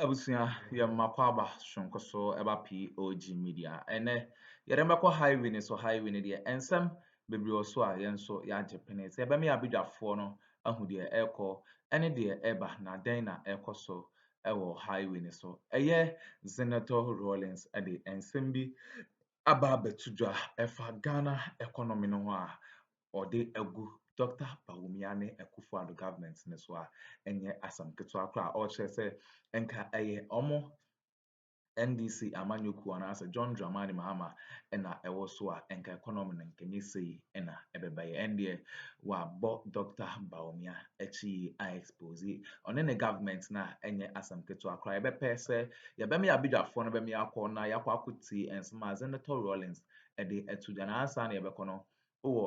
Abusia ya makwaba shonko so eba POG Media ene yeremekọ highway ne so highway ne de ensem bebre oso a yenso ya Japan se ebe me abidwafo no ahu de ekọ ene de eba na den na ekọ so ewo highway ne so eye ZanetorRawlings ade ensem bi aba betudwa efa Ghana economy no ho a ode egu Dr. Bawumia ne Akuffo government ne so a enye asam keto akra o chere se enka eye omo NDC amanyoku anasa John Dramani Mahama ena ewo so a enka economy na nkenye sei ena ebebaye ende wa bo Dr. Bawumia echi a expose one ne government na enye asam keto akra ebe pese ye be me abidwafo no be me akọ na yakọ akuti ensema ZanetorRawlings ede etuja na asa na yebekọ no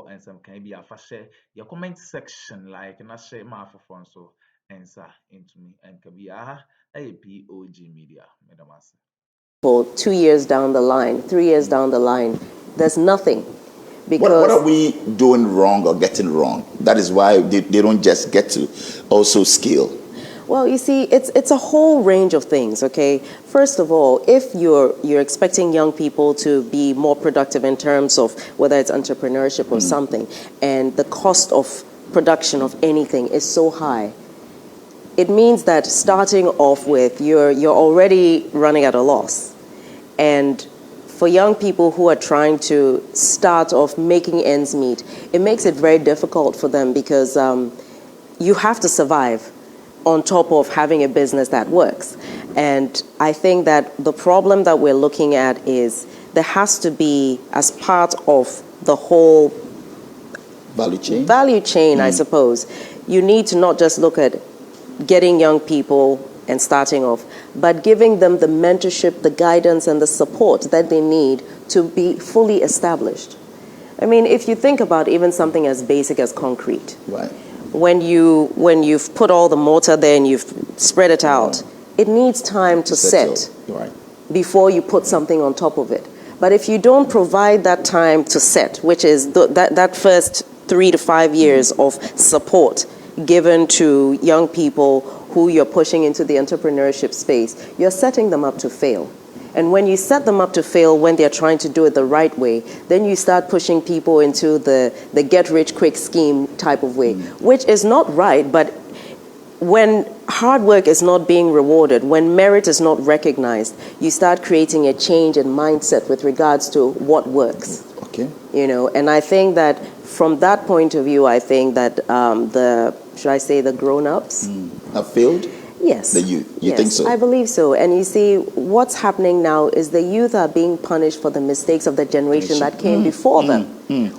and some can be a fashe your comment section like na share my phone so answer into me and can be a POG Media, Madam Asa. For 2 years down the line, 3 years down the line, there's nothing. Because what are we doing wrong or getting wrong? That is why they don't just get to also scale. Well, you see, it's a whole range of things, okay? First of all, if you're expecting young people to be more productive in terms of whether it's entrepreneurship or something, and the cost of production of anything is so high, it means that starting off with, you're already running at a loss. And for young people who are trying to start off making ends meet, it makes it very difficult for them because you have to survive on top of having a business that works. And I think that the problem that we're looking at is there has to be, as part of the whole value chain, I suppose, you need to not just look at getting young people and starting off, but giving them the mentorship, the guidance, and the support that they need to be fully established. I mean, if you think about even something as basic as concrete, right. When you've put all the mortar there and you've spread it out, it needs time to set before you put something on top of it. But if you don't provide that time to set, which is that first 3 to 5 years of support given to young people who you're pushing into the entrepreneurship space, you're setting them up to fail. And when you set them up to fail when they're trying to do it the right way, then you start pushing people into the get-rich-quick scheme type of way, which is not right. But when hard work is not being rewarded, when merit is not recognized, you start creating a change in mindset with regards to what works. Okay. You know, and I think that from that point of view, I think that the grown-ups have failed? Yes. The youth? You yes, think so? I believe so. And you see, what's happening now is the youth are being punished for the mistakes of the generation that came before them,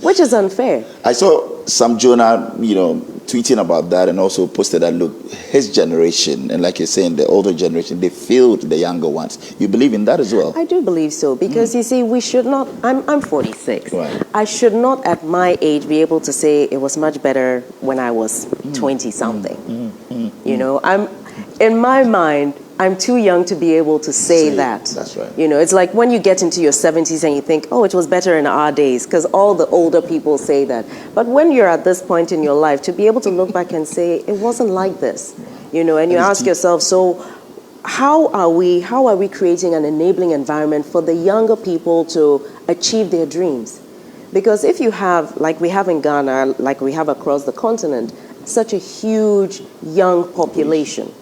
which is unfair. I saw some Jonah, tweeting about that and also posted that, look, his generation, and like you're saying, the older generation, they failed the younger ones. You believe in that as well? I do believe so, because you see, we should not, I'm 46. Right. I should not at my age be able to say it was much better when I was 20-something. In my mind, I'm too young to be able to say that. That's right. It's like when you get into your 70s and you think, oh, it was better in our days, because all the older people say that. But when you're at this point in your life, to be able to look back and say, it wasn't like this, and you ask yourself, so how are we creating an enabling environment for the younger people to achieve their dreams? Because if you have, like we have in Ghana, like we have across the continent, such a huge young population,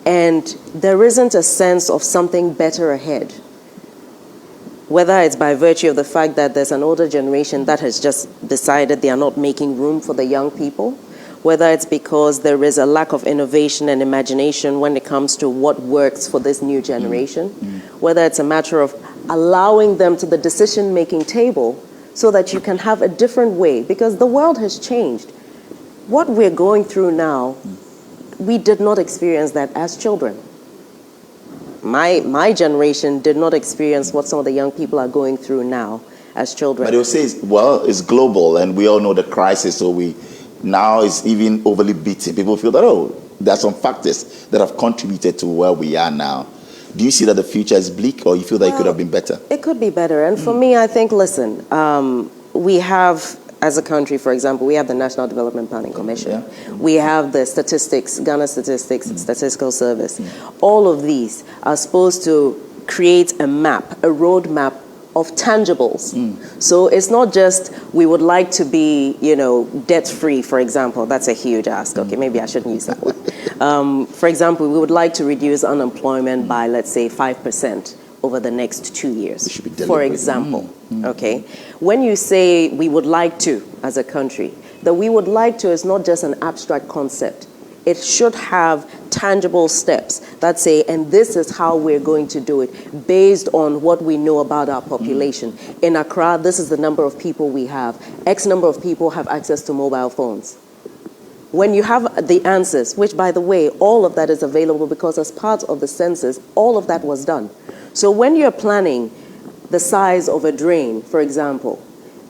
and there isn't a sense of something better ahead, whether it's by virtue of the fact that there's an older generation that has just decided they are not making room for the young people, whether it's because there is a lack of innovation and imagination when it comes to what works for this new generation, whether it's a matter of allowing them to the decision-making table so that you can have a different way, because the world has changed. What we're going through now, we did not experience that as children. My generation did not experience what some of the young people are going through now as children. But they'll say, it's global, and we all know the crisis, so now it's even overly beaten. People feel that, there are some factors that have contributed to where we are now. Do you see that the future is bleak, or you feel that it could have been better? It could be better. And for me, I think, listen, we have as a country, for example, we have the National Development Planning Commission. We have the statistics, Ghana Statistics, Statistical Service. All of these are supposed to create a map, a roadmap of tangibles. So it's not just we would like to be, debt-free, for example. That's a huge ask. Okay, maybe I shouldn't use that one. For example, we would like to reduce unemployment by, let's say, 5% over the next 2 years, for example. Okay? When you say we would like to, as a country, that we would like to is not just an abstract concept. It should have tangible steps that say, and this is how we're going to do it based on what we know about our population. In Accra, this is the number of people we have. X number of people have access to mobile phones. When you have the answers, which, by the way, all of that is available because as part of the census, all of that was done. So when you're planning the size of a drain, for example,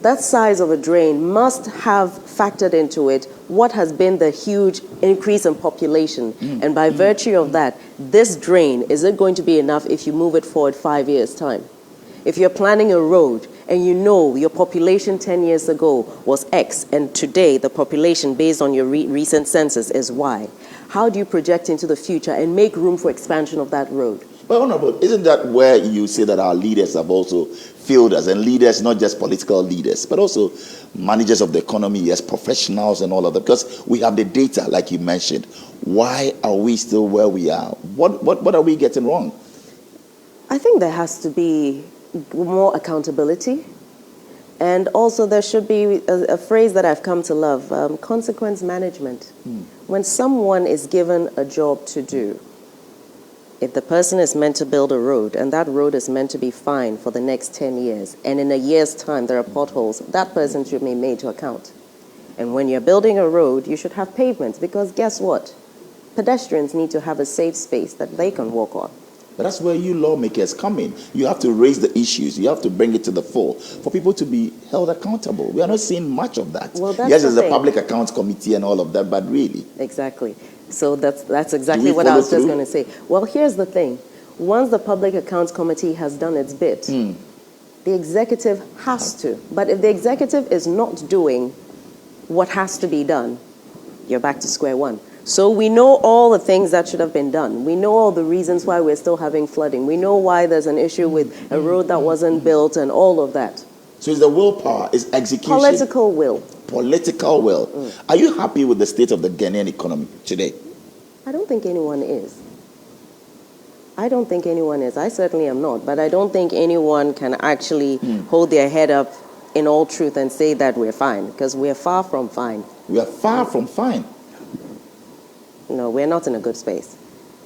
that size of a drain must have factored into it what has been the huge increase in population. And by virtue of that, this drain, is it going to be enough if you move it forward 5 years' time? If you're planning a road and you know your population 10 years ago was X and today the population based on your recent census is Y, how do you project into the future and make room for expansion of that road? But Honorable, isn't that where you say that our leaders have also failed us? And leaders, not just political leaders, but also managers of the economy, yes, professionals and all of that. Because we have the data, like you mentioned. Why are we still where we are? What are we getting wrong? I think there has to be more accountability. And also there should be a phrase that I've come to love, consequence management. When someone is given a job to do, if the person is meant to build a road and that road is meant to be fine for the next 10 years, and in a year's time there are potholes, that person should be made to account. And when you're building a road, you should have pavements because guess what? Pedestrians need to have a safe space that they can walk on. But that's where you lawmakers come in. You have to raise the issues. You have to bring it to the fore for people to be held accountable. We are not seeing much of that. Well, that's yes, the there's thing. a public accounts committee and all of that, but really. Exactly. So that's exactly what I was just going to say. Well, here's the thing. Once the Public Accounts Committee has done its bit, the executive has to. But if the executive is not doing what has to be done, you're back to square one. So we know all the things that should have been done. We know all the reasons why we're still having flooding. We know why there's an issue with a road that wasn't built and all of that. So it's the willpower, it's execution. Political will. Political will. Are you happy with the state of the Ghanaian economy today? I don't think anyone is. I don't think anyone is. I certainly am not. But I don't think anyone can actually hold their head up in all truth and say that we're fine, because we're far from fine. We are far from fine. No, we're not in a good space.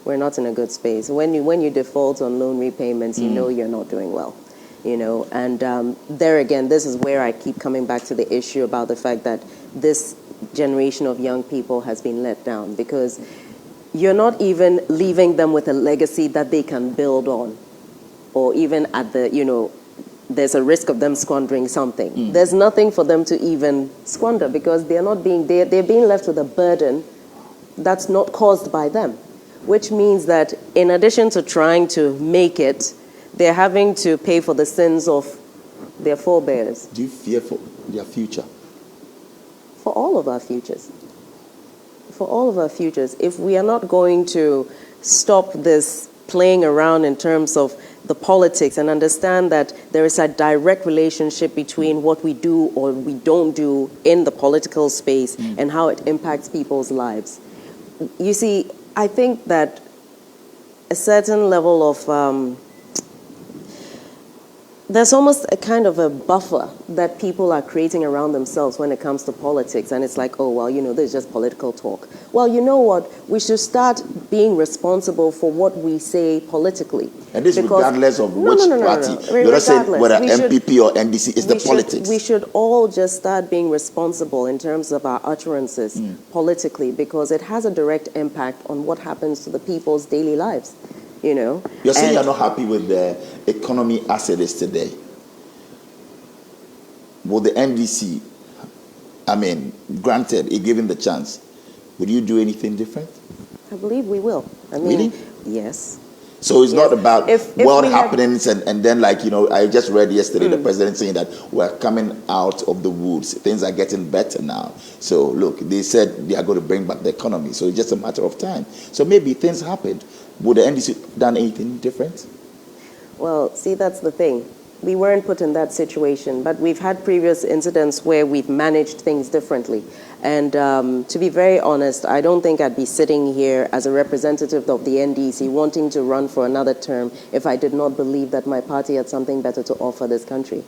We're not in a good space. When you default on loan repayments, you know you're not doing well. And there again, this is where I keep coming back to the issue about the fact that this generation of young people has been let down because you're not even leaving them with a legacy that they can build on, or even at the, there's a risk of them squandering something. There's nothing for them to even squander because they're being left with a burden that's not caused by them, which means that in addition to trying to make it, they're having to pay for the sins of their forebears. Do you fear for their future? For all of our futures. For all of our futures. If we are not going to stop this playing around in terms of the politics and understand that there is a direct relationship between what we do or we don't do in the political space and how it impacts people's lives. You see, I think that a certain level of there's almost a kind of a buffer that people are creating around themselves when it comes to politics. And it's like, oh, well, this is just political talk. Well, you know what? We should start being responsible for what we say politically. And this regardless of which party. You're not saying whether MPP or NDC, it's the politics. We should all just start being responsible in terms of our utterances politically because it has a direct impact on what happens to the people's daily lives. You're saying you're not happy with the economy as it is today. Will the NDC, granted, if given the chance, would you do anything different? I believe we will. Really? Yes. So it's not about If world we had- happenings and then, like, I just read yesterday the president saying that we're coming out of the woods. Things are getting better now. So look, they said they are going to bring back the economy. So it's just a matter of time. So maybe things happened. Would the NDC done anything different? Well, see, that's the thing. We weren't put in that situation, but we've had previous incidents where we've managed things differently. And to be very honest, I don't think I'd be sitting here as a representative of the NDC wanting to run for another term if I did not believe that my party had something better to offer this country.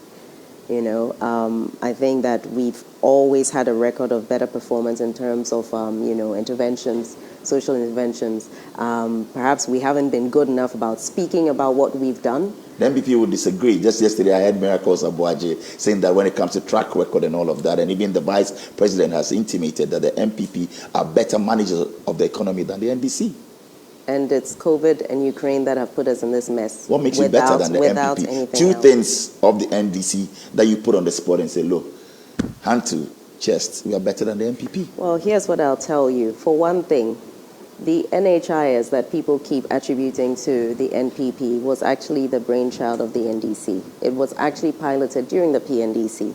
I think that we've always had a record of better performance in terms of, interventions, social interventions. Perhaps we haven't been good enough about speaking about what we've done. The MPP would disagree. Just yesterday, I heard Miracles Abuaje saying that when it comes to track record and all of that, and even the vice president has intimated that the MPP are better managers of the economy than the NDC. And it's COVID and Ukraine that have put us in this mess. What makes you better than the without MPP? anything Two else. things of the NDC that you put on the spot and say, look, hand to chest, we are better than the MPP. Well, here's what I'll tell you. For one thing, the NHIS that people keep attributing to the NPP was actually the brainchild of the NDC. It was actually piloted during the PNDC.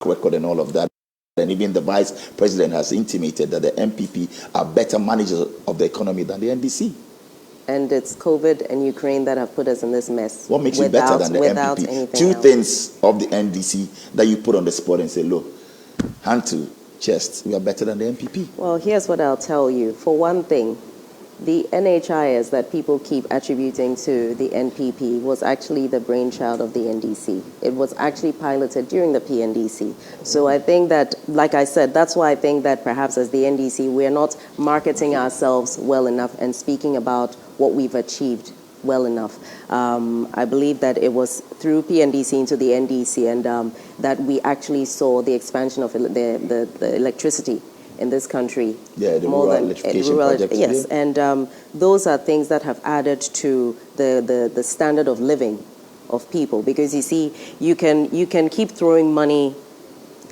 Record and all of that. And even the vice president has intimated that the MPP are better managers of the economy than the NDC. And it's COVID and Ukraine that have put us in this mess. What makes you better than the without MPP? anything Two else. things of the NDC that you put on the spot and say, look, hand to chest, we are better than the MPP. Well, here's what I'll tell you. For one thing, the NHIS that people keep attributing to the NPP was actually the brainchild of the NDC. It was actually piloted during the PNDC. So I think that, like I said, that's why I think that perhaps as the NDC, we're not marketing ourselves well enough and speaking about what we've achieved well enough. I believe that it was through PNDC into the NDC and that we actually saw the expansion of the electricity in this country. Yeah, the rural electrification project. Yes, and those are things that have added to the standard of living of people. Because you see, you can keep throwing money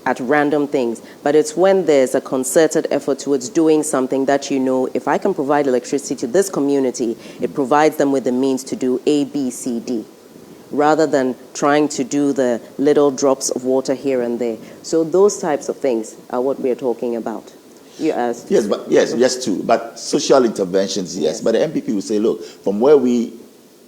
at random things, but it's when there's a concerted effort towards doing something that if I can provide electricity to this community, it provides them with the means to do A, B, C, D, rather than trying to do the little drops of water here and there. So those types of things are what we're talking about. You asked. Yes, too. But social interventions, yes. But the MPP will say, look, from where we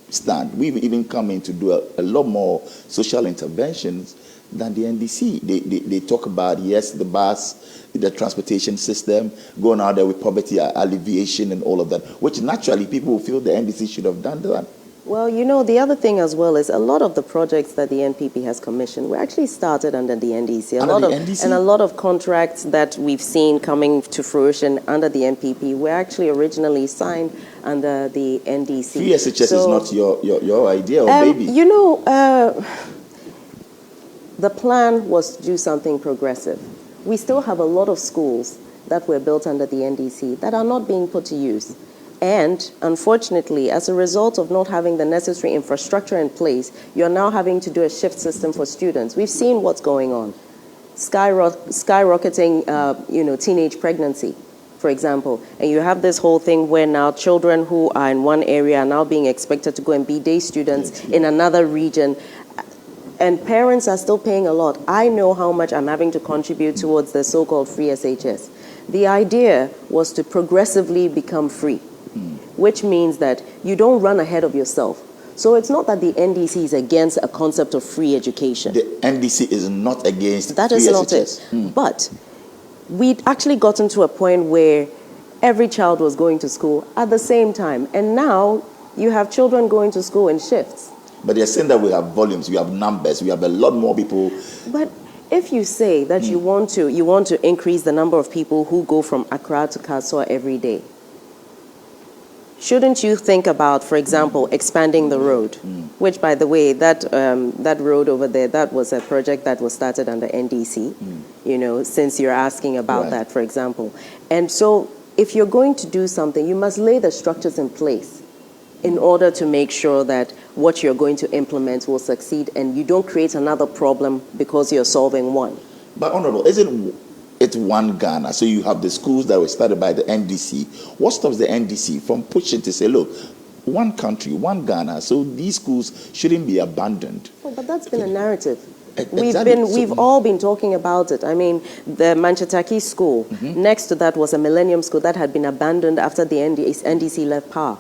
stand, we've even come in to do a lot more social interventions than the NDC. They talk about, yes, the bus, the transportation system, going out there with poverty alleviation and all of that, which naturally people will feel the NDC should have done that. Well, the other thing as well is a lot of the projects that the NPP has commissioned were actually started under the NDC. And a lot of contracts that we've seen coming to fruition under the NPP were actually originally signed under the NDC. Free SHS is not your idea or baby. The plan was to do something progressive. We still have a lot of schools that were built under the NDC that are not being put to use. And unfortunately, as a result of not having the necessary infrastructure in place, you're now having to do a shift system for students. We've seen what's going on. Skyrocketing, teenage pregnancy, for example. And you have this whole thing where now children who are in one area are now being expected to go and be day students in another region. And parents are still paying a lot. I know how much I'm having to contribute towards the so-called free SHS. The idea was to progressively become free, which means that you don't run ahead of yourself. So it's not that the NDC is against a concept of free education. The NDC is not against that free is not SHS. it. But we'd actually gotten to a point where every child was going to school at the same time. And now you have children going to school in shifts. But they're saying that we have volumes, we have numbers, we have a lot more people. But if you say that you want to increase the number of people who go from Accra to Kasoa every day, shouldn't you think about, for example, expanding the road? Which, by the way, that road over there, that was a project that was started under NDC, since you're asking about that, for example. And so if you're going to do something, you must lay the structures in place in order to make sure that what you're going to implement will succeed and you don't create another problem because you're solving one. But Honorable, it's it one Ghana. So you have the schools that were started by the NDC. What stops the NDC from pushing to say, look, one country, one Ghana, so these schools shouldn't be abandoned? Oh, but that's been a narrative. Exactly. We've all been talking about it. I mean, the Manchitaki school, next to that was a Millennium School that had been abandoned after the NDC left power.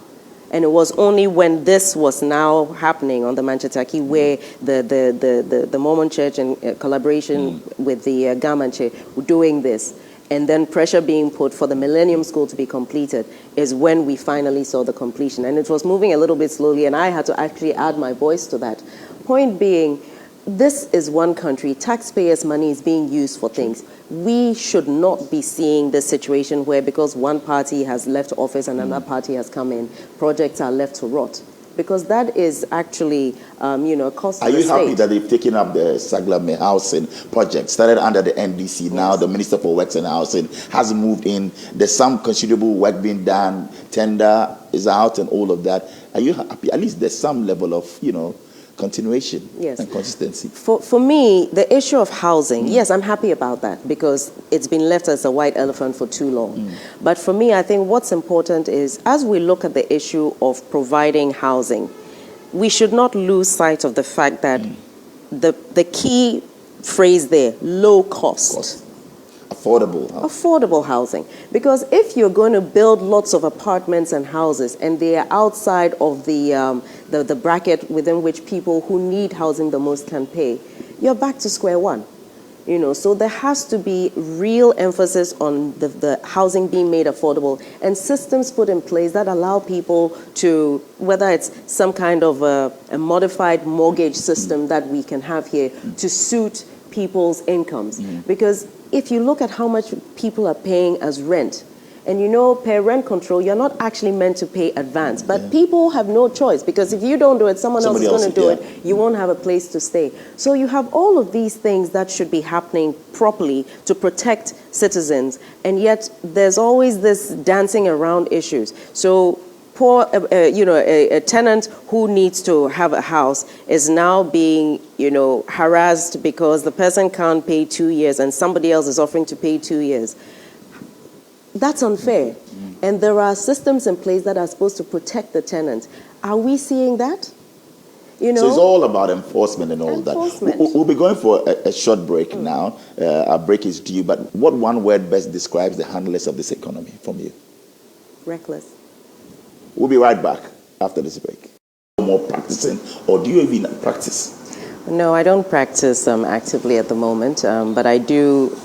And it was only when this was now happening on the Manchitaki where the Mormon Church in collaboration with the Gamanche were doing this, and then pressure being put for the Millennium School to be completed, is when we finally saw the completion. And it was moving a little bit slowly, and I had to actually add my voice to that. Point being, this is one country. Taxpayers' money is being used for things. We should not be seeing this situation where because one party has left office and another party has come in, projects are left to rot. Because that is actually, cost to the state. Are you happy that they've taken up the Saglame housing project, started under the NDC? Yes. Now the Minister for Works and Housing has moved in. There's some considerable work being done. Tender is out and all of that. Are you happy? At least there's some level of, continuation and consistency. For me, the issue of housing, yes, I'm happy about that because it's been left as a white elephant for too long. But for me, I think what's important is as we look at the issue of providing housing, we should not lose sight of the fact that the key phrase there, low cost. Affordable housing. Because if you're going to build lots of apartments and houses and they are outside of the bracket within which people who need housing the most can pay, you're back to square one. So there has to be real emphasis on the housing being made affordable and systems put in place that allow people to, whether it's some kind of a modified mortgage system that we can have here to suit people's incomes. Because if you look at how much people are paying as rent, and per rent control, you're not actually meant to pay advance. But people have no choice because if you don't do it, someone else is going to do it. You won't have a place to stay. So you have all of these things that should be happening properly to protect citizens. And yet there's always this dancing around issues. So a tenant who needs to have a house is now being, harassed because the person can't pay 2 years and somebody else is offering to pay 2 years. That's unfair. And there are systems in place that are supposed to protect the tenant. Are we seeing that? So it's all about enforcement and all that. We'll be going for a short break now. Our break is due. But what one word best describes the handlers of this economy from you? Reckless. We'll be right back after this break. More practicing, or do you even practice? No, I don't practice actively at the moment, but I do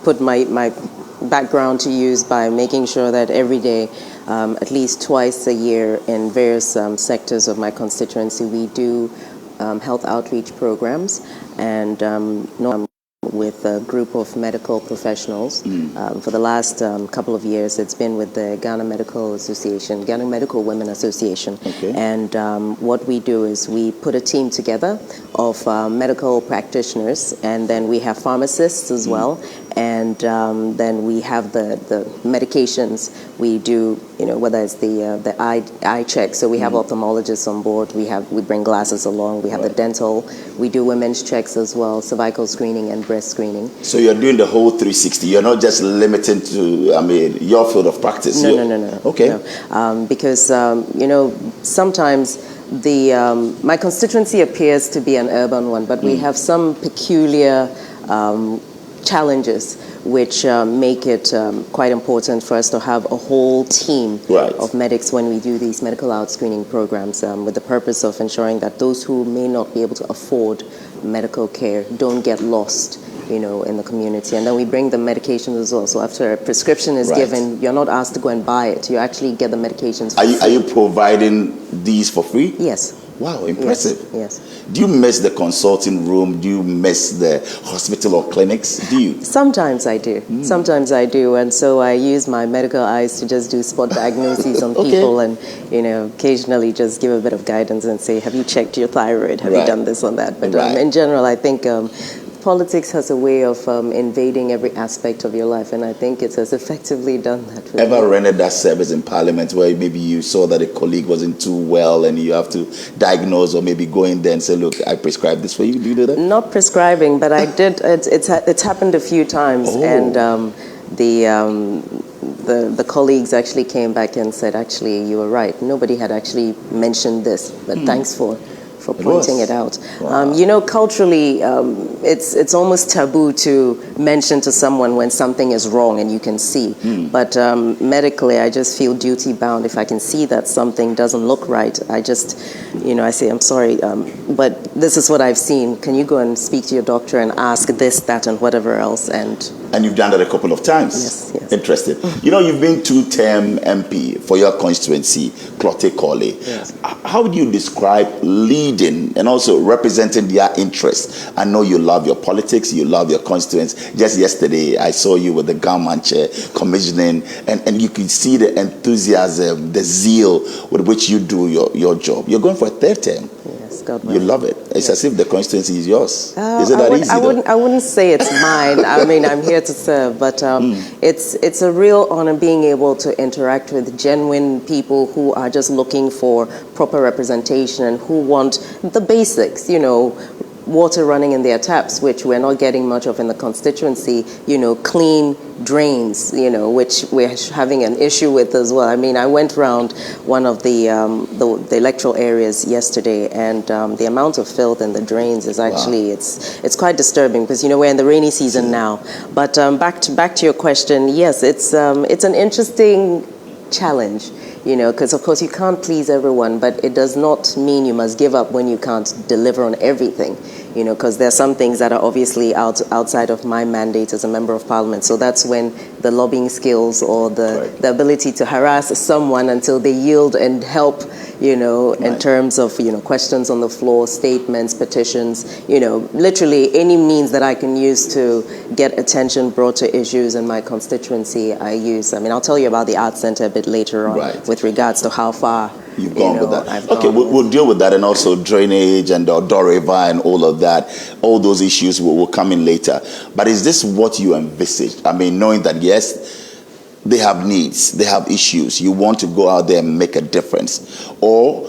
put my background to use by making sure that every day, at least twice a year in various sectors of my constituency, we do health outreach programs and with a group of medical professionals. For the last couple of years, it's been with the Ghana Medical Association, Ghana Medical Women Association. And what we do is we put a team together of medical practitioners, and then we have pharmacists as well. And then we have the medications. We do, whether it's the eye check. So we have ophthalmologists on board. We bring glasses along. We have the dental. We do women's checks as well, cervical screening and breast screening. So you're doing the whole 360. You're not just limited to, your field of practice. No. Okay. No. Because sometimes my constituency appears to be an urban one, but we have some peculiar challenges which make it quite important for us to have a whole team of medics when we do these medical out screening programs with the purpose of ensuring that those who may not be able to afford medical care don't get lost in the community. And then we bring the medications as well. So after a prescription is given, you're not asked to go and buy it. You actually get the medications for free. Are you providing these for free? Yes. Wow, impressive. Yes. Do you miss the consulting room? Do you miss the hospital or clinics? Do you? Sometimes I do. Sometimes I do. And so I use my medical eyes to just do spot diagnoses on people and, occasionally just give a bit of guidance and say, have you checked your thyroid? Have you done this on that? But in general, I think politics has a way of invading every aspect of your life, and I think it has effectively done that. With Ever me. rendered that service in Parliament where maybe you saw that a colleague wasn't too well and you have to diagnose or maybe go in there and say, look, I prescribed this for you? Do you do that? Not prescribing, but I did. It's happened a few times, and the colleagues actually came back and said, actually, you were right. Nobody had actually mentioned this, but thanks for pointing it out. Wow. You know, culturally, it's almost taboo to mention to someone when something is wrong and you can see. But medically, I just feel duty bound. If I can see that something doesn't look right, I just, you know, I say, I'm sorry, but this is what I've seen. Can you go and speak to your doctor and ask this, that, and whatever else? And you've done that a couple of times. Yes. Interesting. You know, you've been 2-term MP for your constituency, Clotte Colley. Yes. How would you describe leading and also representing their interests? I know you love your politics, you love your constituents. Just yesterday, I saw you with the government chair commissioning, and you can see the enthusiasm, the zeal with which you do your job. You're going for a 3rd term. Yes, God You willing. love it. It's as if the constituency is yours. Is it that easy? I wouldn't say it's mine. I mean, I'm here to serve, but it's a real honor being able to interact with genuine people who are just looking for proper representation and who want the basics, you know, water running in their taps, which we're not getting much of in the constituency, you know, clean drains, you know, which we're having an issue with as well. I mean, I went around one of the electoral areas yesterday, and the amount of filth in the drains is actually, it's quite disturbing because, you know, we're in the rainy season now. But back to your question, yes, it's an interesting challenge. You know, because of course you can't please everyone, but it does not mean you must give up when you can't deliver on everything. You know, because there are some things that are obviously outside of my mandate as a member of parliament. So that's when the lobbying skills or the ability to harass someone until they yield and help, you know, in terms of, you know, questions on the floor, statements, petitions, you know, literally any means that I can use to get attention brought to issues in my constituency, I use. I mean, I'll tell you about the Arts Center a bit later on with regards to how far you've gone with that. I've Okay, gone. we'll deal with that, and also drainage and the Addo River and all of that. All those issues will come in later. But is this what you envisaged? I mean, knowing that, yes, they have needs, they have issues. You want to go out there and make a difference, or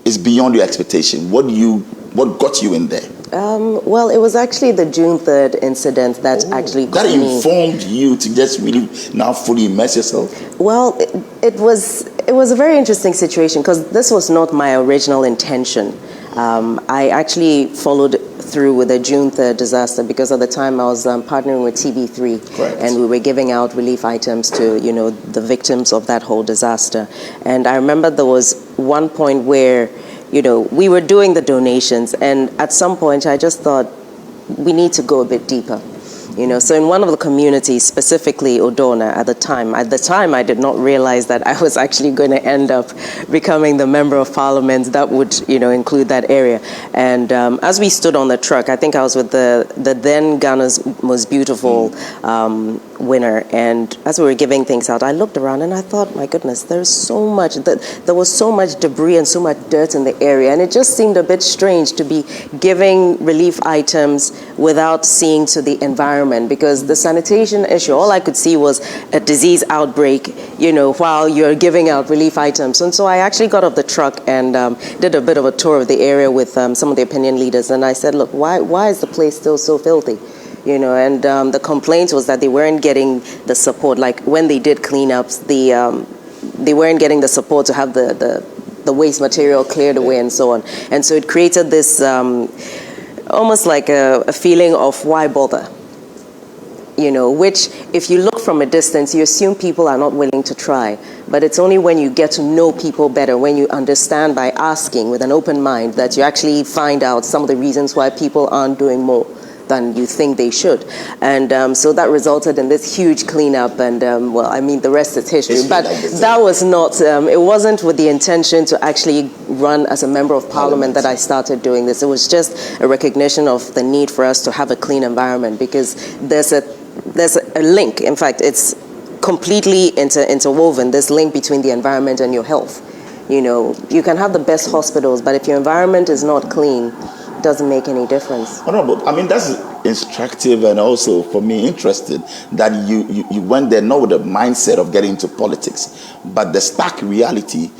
is beyond your expectation? What got you in there? Well, it was actually the June 3rd incident that actually got that me. informed you to just really now fully immerse yourself? Well, it was a very interesting situation because this was not my original intention. I actually followed through with the June 3rd disaster because at the time I was partnering with TB3 and we were giving out relief items to, you know, the victims of that whole disaster. And I remember there was one point where, you know, we were doing the donations, and at some point I just thought we need to go a bit deeper. You know, so in one of the communities, specifically Odona, at the time I did not realize that I was actually going to end up becoming the member of parliament that would, you know, include that area. And as we stood on the truck, I think I was with the then Ghana's most beautiful winner, and as we were giving things out, I looked around and I thought, my goodness, there's so much, there was so much debris and so much dirt in the area, and it just seemed a bit strange to be giving relief items without seeing to the environment, because the sanitation issue, all I could see was a disease outbreak, you know, while you're giving out relief items. And so I actually got off the truck and did a bit of a tour of the area with some of the opinion leaders, and I said, look, why is the place still so filthy? You know, and the complaint was that they weren't getting the support. Like when they did cleanups, they weren't getting the support to have the waste material cleared away and so on. And so it created this almost like a feeling of why bother? You know, which if you look from a distance, you assume people are not willing to try. But it's only when you get to know people better, when you understand by asking with an open mind, that you actually find out some of the reasons why people aren't doing more than you think they should. And so that resulted in this huge cleanup, and well, I mean, the rest is history. But that was not, it wasn't with the intention to actually run as a member of parliament that I started doing this. It was just a recognition of the need for us to have a clean environment, because there's a link. In fact, it's completely interwoven, this link between the environment and your health. You know, you can have the best hospitals, but if your environment is not clean, doesn't make any difference. Oh, no, but I mean, that's instructive and also for me interesting that you went there not with the mindset of getting into politics, but the stark reality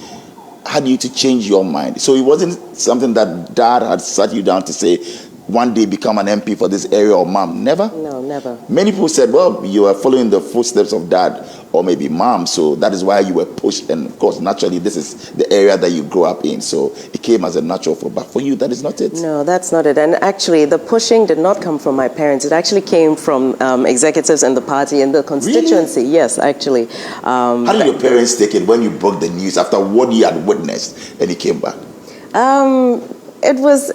had you to change your mind. So it wasn't something that dad had sat you down to say, one day become an MP for this area, or mom. Never? No, never. Many people said, well, you are following the footsteps of dad or maybe mom, so that is why you were pushed. And of course, naturally, this is the area that you grew up in, so it came as a natural for. But for you, that is not it. No, that's not it. And actually, the pushing did not come from my parents. It actually came from executives in the party and the constituency. Really? Yes, actually. How did your parents take it when you broke the news after what you had witnessed and he came back? It was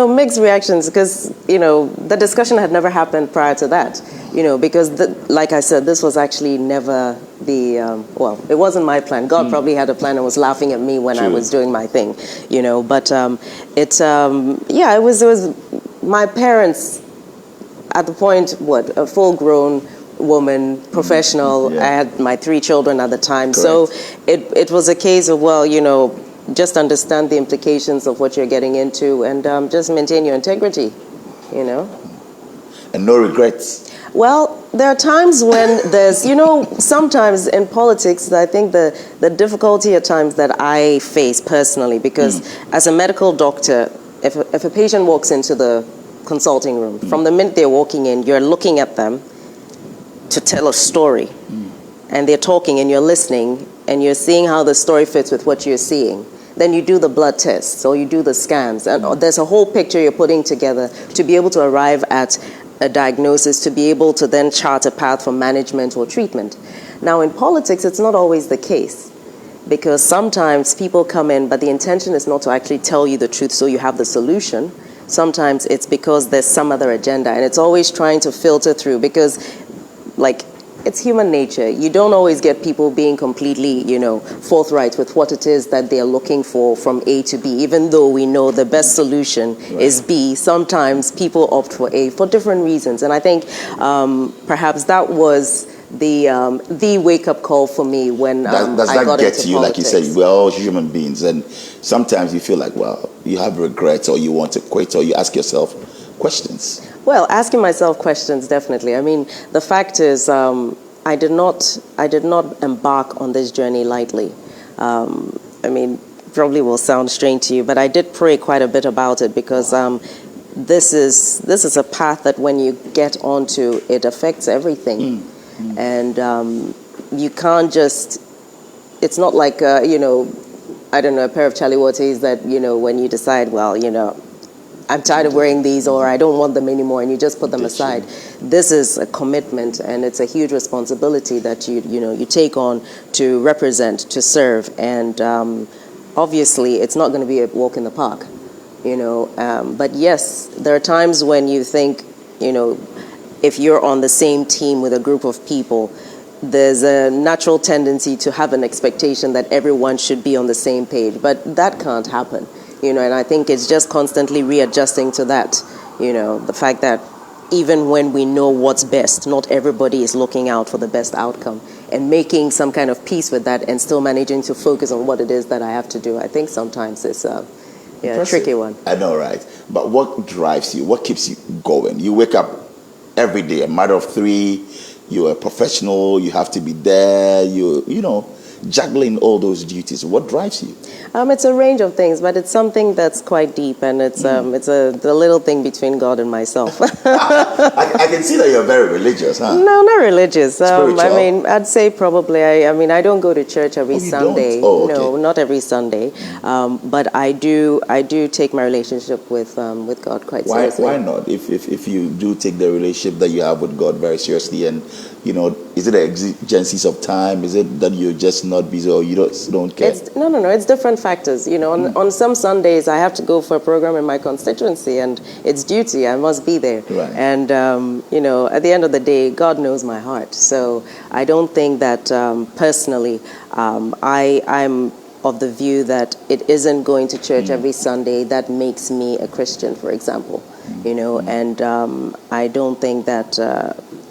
mixed reactions because the discussion had never happened prior to that, because like I said, this was actually never it wasn't my plan. God probably had a plan and was laughing at me when I was doing my thing, but it was my parents at the point, a full-grown woman, professional. I had my 3 children at the time. Correct. So it was a case of, just understand the implications of what you're getting into and just maintain your integrity, And no regrets? Well, there are times when there's, sometimes in politics, I think the difficulty at times that I face personally, because as a medical doctor, if a patient walks into the consulting room, from the minute they're walking in, you're looking at them to tell a story. And they're talking and you're listening and you're seeing how the story fits with what you're seeing. Then you do the blood tests or you do the scans, and there's a whole picture you're putting together to be able to arrive at a diagnosis, to be able to then chart a path for management or treatment. Now in politics, it's not always the case, because sometimes people come in, but the intention is not to actually tell you the truth so you have the solution. Sometimes it's because there's some other agenda, and it's always trying to filter through, because it's human nature. You don't always get people being completely, forthright with what it is that they're looking for from A to B. Even though we know the best solution is B, sometimes people opt for A for different reasons. And I think perhaps that was the wake-up call for me when I got into politics. Does that get to you? Like you said, we're all human beings, and sometimes you feel like, well, you have regrets, or you want to quit, or you ask yourself questions. Well, asking myself questions, definitely. I mean, the fact is, I did not embark on this journey lightly. Probably will sound strange to you, but I did pray quite a bit about it, because this is a path that when you get onto, it affects everything. And you can't just, it's not like, a pair of chaliwates that, when you decide, I'm tired of wearing these, or I don't want them anymore, and you just put them aside. This is a commitment, and it's a huge responsibility that you take on to represent, to serve, and obviously it's not going to be a walk in the park, But yes, there are times when you think, if you're on the same team with a group of people, there's a natural tendency to have an expectation that everyone should be on the same page, but that can't happen. And I think it's just constantly readjusting to that, the fact that even when we know what's best, not everybody is looking out for the best outcome, and making some kind of peace with that and still managing to focus on what it is that I have to do. I think sometimes it's a tricky one. I know, right? But what drives you? What keeps you going? You wake up every day, a mother of 3, you're a professional, you have to be there, juggling all those duties. What drives you? It's a range of things, but it's something that's quite deep, and it's the little thing between God and myself. I can see that you're very religious, huh? No, not religious. Spiritual? I'd say probably. I don't go to church every Sunday. Don't? Oh, okay. No, not every Sunday. But I do take my relationship with God quite seriously. Why not? If you do take the relationship that you have with God very seriously, and is it the exigencies of time? Is it that you're just not busy, or you don't care? No. It's different factors. On some Sundays I have to go for a program in my constituency, and it's duty. I must be there. Right. And at the end of the day, God knows my heart. So I don't think that personally, I'm of the view that it isn't going to church every Sunday that makes me a Christian, for example. And I don't think that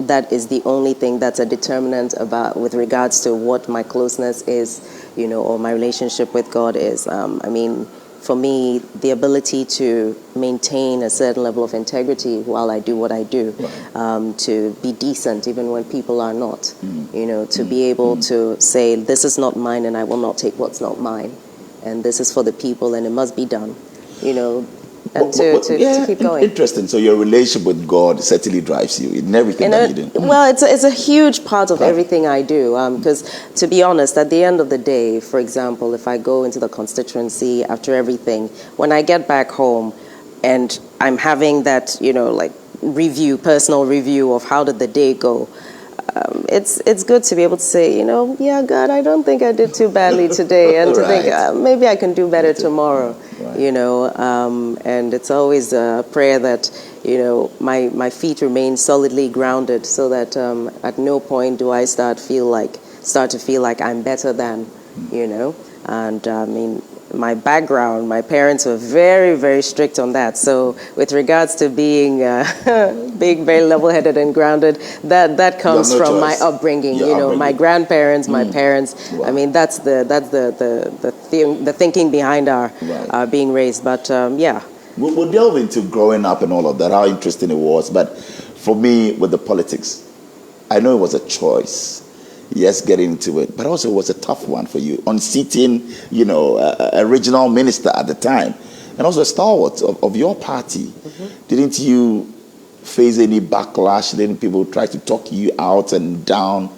that is the only thing that's a determinant with regards to what my closeness is, or my relationship with God is. for me, the ability to maintain a certain level of integrity while I do what I do, to be decent even when people are not, to be able to say, this is not mine and I will not take what's not mine. And this is for the people and it must be done, and to keep going. Interesting. So your relationship with God certainly drives you in everything that you do. Well, it's a huge part of everything I do. Because to be honest, at the end of the day, for example, if I go into the constituency after everything, when I get back home and I'm having that, personal review of how did the day go, it's good to be able to say, yeah, God, I don't think I did too badly today, and to think maybe I can do better tomorrow, and it's always a prayer that, my feet remain solidly grounded so that at no point do I start to feel like I'm better than, and I mean, my background, my parents were very, very strict on that. So with regards to being very level-headed and grounded, that comes from my upbringing. My grandparents, my parents. Wow. I mean, that's the thinking behind our being raised. But yeah. We'll delve into growing up and all of that, how interesting it was. But for me, with the politics, I know it was a choice. Yes, getting into it, but also it was a tough one for you, unseating, a regional minister at the time, and also a stalwart of your party. Didn't you face any backlash? Didn't people try to talk you out and down?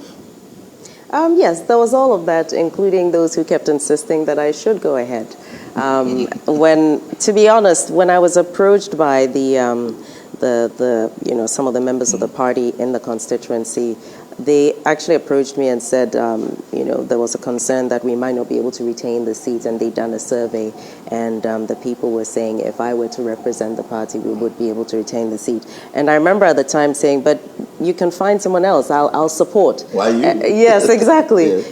Yes, there was all of that, including those who kept insisting that I should go ahead. To be honest, when I was approached by some of the members of the party in the constituency, they actually approached me and said, there was a concern that we might not be able to retain the seat, and they'd done a survey, and the people were saying if I were to represent the party, we would be able to retain the seat. And I remember at the time saying, but you can find someone else, I'll support. Why you? Yes, exactly.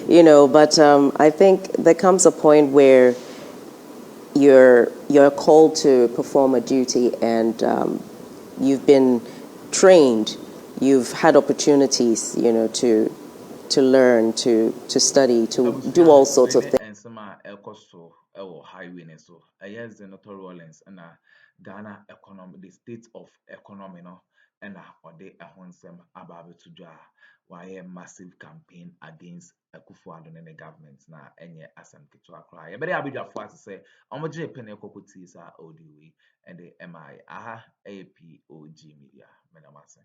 But I think there comes a point where you're called to perform a duty, and you've been trained. You've had opportunities, to learn, to study, to do all sorts of things. And some highway so ZanetorRawlings and Ghana economy, the state of economy, and or they some about to draw why a massive campaign against Akuffo and the government na any asem to cry. But I'll be just to say, I'm a Japan and the MI, POG Media, Menamase.